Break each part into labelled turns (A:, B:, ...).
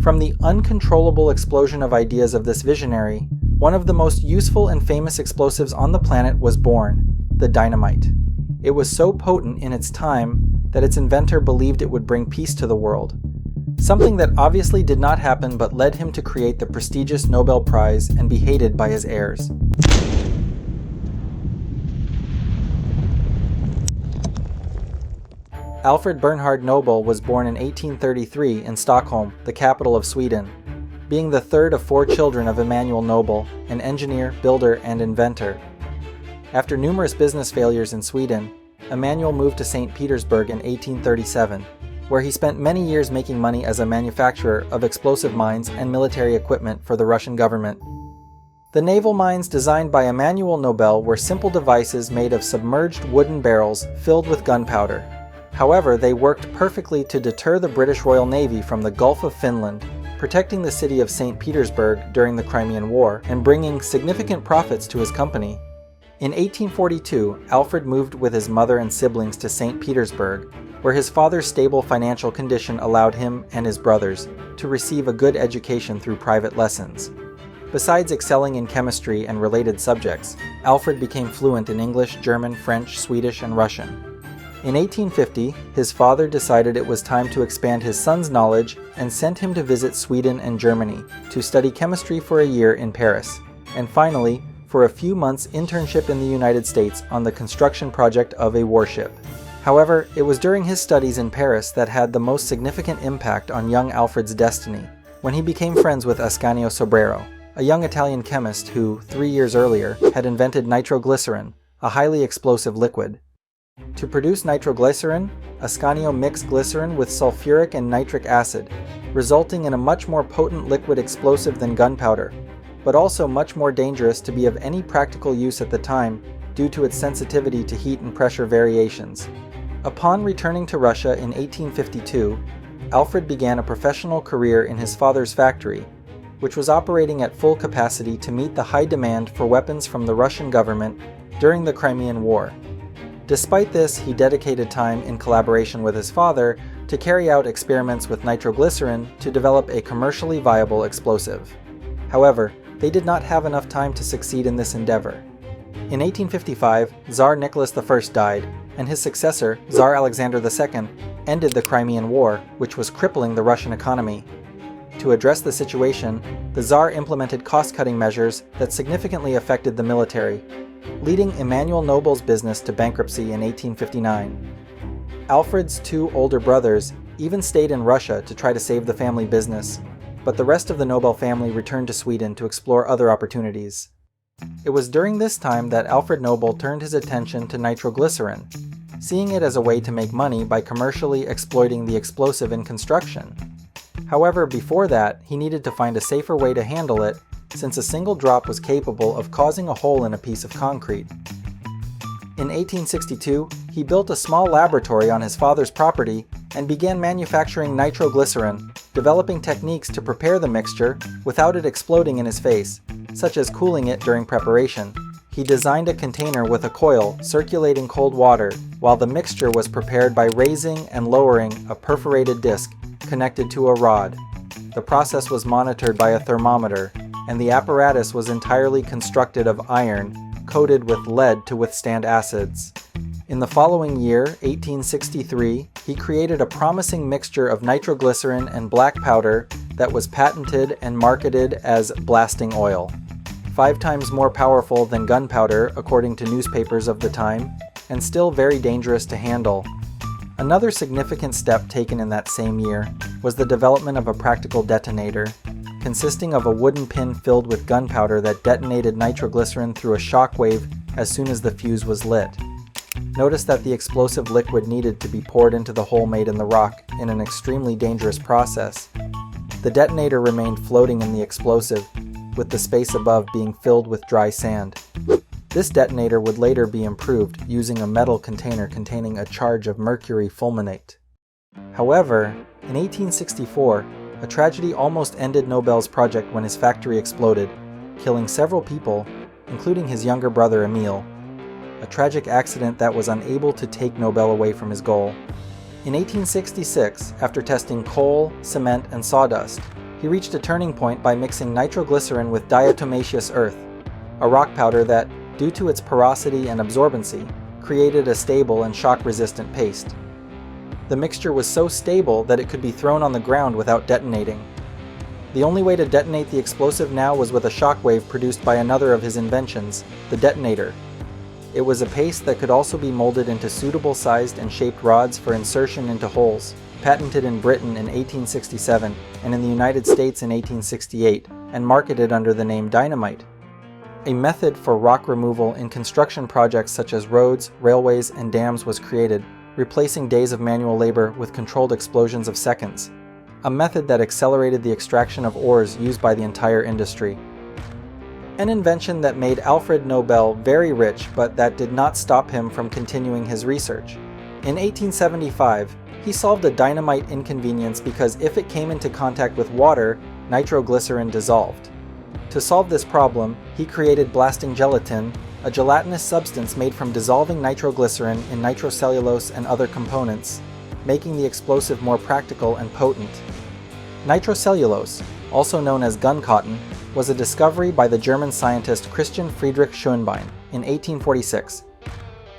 A: From the uncontrollable explosion of ideas of this visionary, one of the most useful and famous explosives on the planet was born, the dynamite. It was so potent in its time that its inventor believed it would bring peace to the world. Something that obviously did not happen but led him to create the prestigious Nobel Prize and be hated by his heirs. Alfred Bernhard Nobel was born in 1833 in Stockholm, the capital of Sweden, being the third of 4 children of Emanuel Nobel, an engineer, builder, and inventor. After numerous business failures in Sweden, Emanuel moved to St. Petersburg in 1837, where he spent many years making money as a manufacturer of explosive mines and military equipment for the Russian government. The naval mines designed by Emanuel Nobel were simple devices made of submerged wooden barrels filled with gunpowder. However, they worked perfectly to deter the British Royal Navy from the Gulf of Finland, protecting the city of St. Petersburg during the Crimean War and bringing significant profits to his company. In 1842, Alfred moved with his mother and siblings to St. Petersburg, where his father's stable financial condition allowed him and his brothers to receive a good education through private lessons. Besides excelling in chemistry and related subjects, Alfred became fluent in English, German, French, Swedish, and Russian. In 1850, his father decided it was time to expand his son's knowledge and sent him to visit Sweden and Germany to study chemistry for a year in Paris, and finally, for a few months' internship in the United States on the construction project of a warship. However, it was during his studies in Paris that had the most significant impact on young Alfred's destiny, when he became friends with Ascanio Sobrero, a young Italian chemist who, 3 years earlier, had invented nitroglycerin, a highly explosive liquid. To produce nitroglycerin, Ascanio mixed glycerin with sulfuric and nitric acid, resulting in a much more potent liquid explosive than gunpowder, but also much more dangerous to be of any practical use at the time due to its sensitivity to heat and pressure variations. Upon returning to Russia in 1852, Alfred began a professional career in his father's factory, which was operating at full capacity to meet the high demand for weapons from the Russian government during the Crimean War. Despite this, he dedicated time in collaboration with his father to carry out experiments with nitroglycerin to develop a commercially viable explosive. However, they did not have enough time to succeed in this endeavor. In 1855, Tsar Nicholas I died, and his successor, Tsar Alexander II, ended the Crimean War, which was crippling the Russian economy. To address the situation, the Tsar implemented cost-cutting measures that significantly affected the military, leading Emanuel Nobel's business to bankruptcy in 1859. Alfred's 2 older brothers even stayed in Russia to try to save the family business, but the rest of the Nobel family returned to Sweden to explore other opportunities. It was during this time that Alfred Nobel turned his attention to nitroglycerin, seeing it as a way to make money by commercially exploiting the explosive in construction. However, before that, he needed to find a safer way to handle it, since a single drop was capable of causing a hole in a piece of concrete. In 1862, he built a small laboratory on his father's property and began manufacturing nitroglycerin, developing techniques to prepare the mixture without it exploding in his face, such as cooling it during preparation. He designed a container with a coil circulating cold water while the mixture was prepared by raising and lowering a perforated disc connected to a rod. The process was monitored by a thermometer, and the apparatus was entirely constructed of iron, coated with lead to withstand acids. In the following year, 1863, he created a promising mixture of nitroglycerin and black powder that was patented and marketed as blasting oil. 5 times more powerful than gunpowder, according to newspapers of the time, and still very dangerous to handle. Another significant step taken in that same year was the development of a practical detonator, consisting of a wooden pin filled with gunpowder that detonated nitroglycerin through a shock wave as soon as the fuse was lit. Notice that the explosive liquid needed to be poured into the hole made in the rock in an extremely dangerous process. The detonator remained floating in the explosive, with the space above being filled with dry sand. This detonator would later be improved using a metal container containing a charge of mercury fulminate. However, in 1864, a tragedy almost ended Nobel's project when his factory exploded, killing several people, including his younger brother Emil. A tragic accident that was unable to take Nobel away from his goal. In 1866, after testing coal, cement, and sawdust, he reached a turning point by mixing nitroglycerin with diatomaceous earth, a rock powder that, due to its porosity and absorbency, created a stable and shock-resistant paste. The mixture was so stable that it could be thrown on the ground without detonating. The only way to detonate the explosive now was with a shockwave produced by another of his inventions, the detonator. It was a paste that could also be molded into suitable sized and shaped rods for insertion into holes, patented in Britain in 1867 and in the United States in 1868, and marketed under the name dynamite. A method for rock removal in construction projects such as roads, railways, and dams was created, replacing days of manual labor with controlled explosions of seconds, a method that accelerated the extraction of ores used by the entire industry. An invention that made Alfred Nobel very rich, but that did not stop him from continuing his research. In 1875, he solved a dynamite inconvenience because if it came into contact with water, nitroglycerin dissolved. To solve this problem, he created blasting gelatin, a gelatinous substance made from dissolving nitroglycerin in nitrocellulose and other components, making the explosive more practical and potent. Nitrocellulose, also known as gun cotton, was a discovery by the German scientist Christian Friedrich Schönbein in 1846.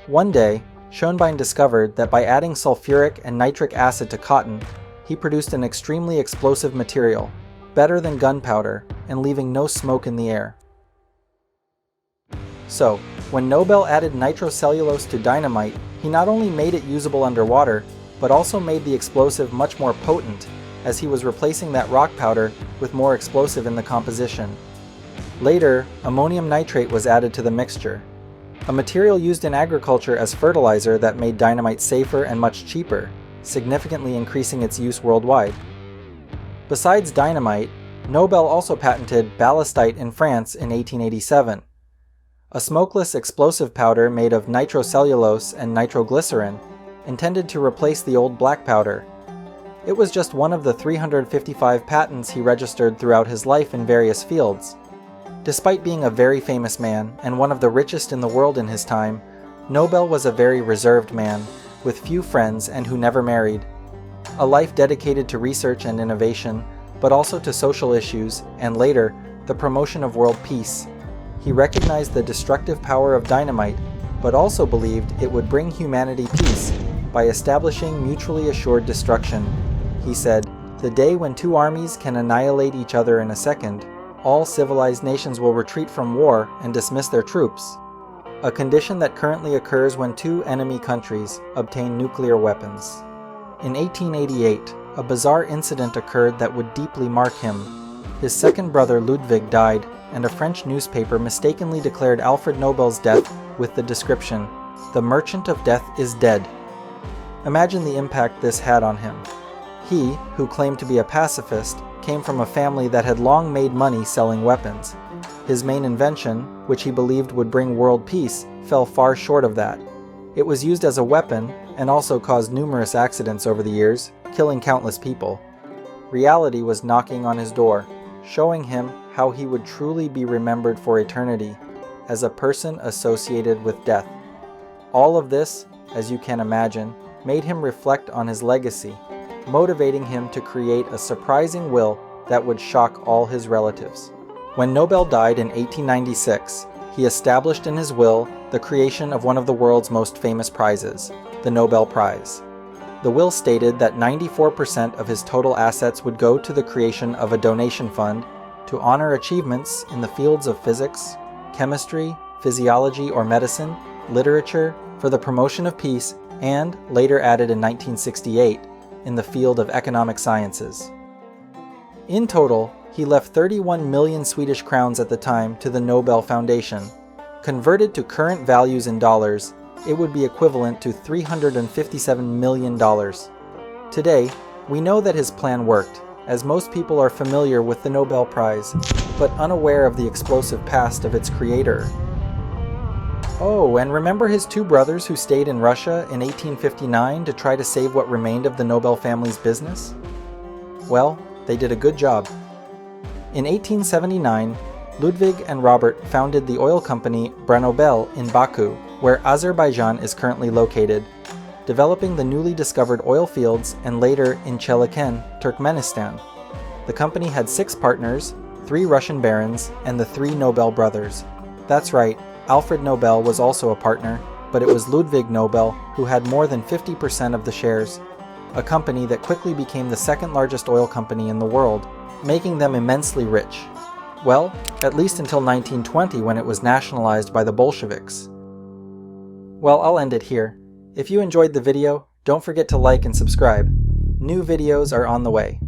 A: One day, Schönbein discovered that by adding sulfuric and nitric acid to cotton, he produced an extremely explosive material, better than gunpowder, and leaving no smoke in the air. So, when Nobel added nitrocellulose to dynamite, he not only made it usable underwater, but also made the explosive much more potent, as he was replacing that rock powder with more explosive in the composition. Later, ammonium nitrate was added to the mixture, a material used in agriculture as fertilizer that made dynamite safer and much cheaper, significantly increasing its use worldwide. Besides dynamite, Nobel also patented ballastite in France in 1887, a smokeless explosive powder made of nitrocellulose and nitroglycerin, intended to replace the old black powder. It was just one of the 355 patents he registered throughout his life in various fields. Despite being a very famous man and one of the richest in the world in his time, Nobel was a very reserved man, with few friends and who never married. A life dedicated to research and innovation, but also to social issues, and later, the promotion of world peace. He recognized the destructive power of dynamite, but also believed it would bring humanity peace by establishing mutually assured destruction. He said, "The day when two armies can annihilate each other in a second, all civilized nations will retreat from war and dismiss their troops, a condition that currently occurs when two enemy countries obtain nuclear weapons." In 1888, a bizarre incident occurred that would deeply mark him. His second brother Ludwig died, and a French newspaper mistakenly declared Alfred Nobel's death with the description, "The merchant of death is dead." Imagine the impact this had on him. He, who claimed to be a pacifist, came from a family that had long made money selling weapons. His main invention, which he believed would bring world peace, fell far short of that. It was used as a weapon and also caused numerous accidents over the years, killing countless people. Reality was knocking on his door, showing him how he would truly be remembered for eternity, as a person associated with death. All of this, as you can imagine, made him reflect on his legacy, motivating him to create a surprising will that would shock all his relatives. When Nobel died in 1896, he established in his will the creation of one of the world's most famous prizes, the Nobel Prize. The will stated that 94% of his total assets would go to the creation of a donation fund to honor achievements in the fields of physics, chemistry, physiology or medicine, literature, for the promotion of peace, and, later added in 1968, in the field of economic sciences. In total, he left 31 million Swedish crowns at the time to the Nobel Foundation. Converted to current values in dollars, it would be equivalent to $357 million. Today, we know that his plan worked, as most people are familiar with the Nobel Prize, but unaware of the explosive past of its creator. Oh, and remember his two brothers who stayed in Russia in 1859 to try to save what remained of the Nobel family's business? Well, they did a good job. In 1879, Ludwig and Robert founded the oil company Nobel in Baku, where Azerbaijan is currently located, developing the newly discovered oil fields and later in Chelyken, Turkmenistan. The company had 6 partners, 3 Russian barons, and the 3 Nobel brothers. That's right, Alfred Nobel was also a partner, but it was Ludwig Nobel who had more than 50% of the shares, a company that quickly became the second largest oil company in the world, making them immensely rich. Well, at least until 1920 when it was nationalized by the Bolsheviks. Well, I'll end it here. If you enjoyed the video, don't forget to like and subscribe. New videos are on the way.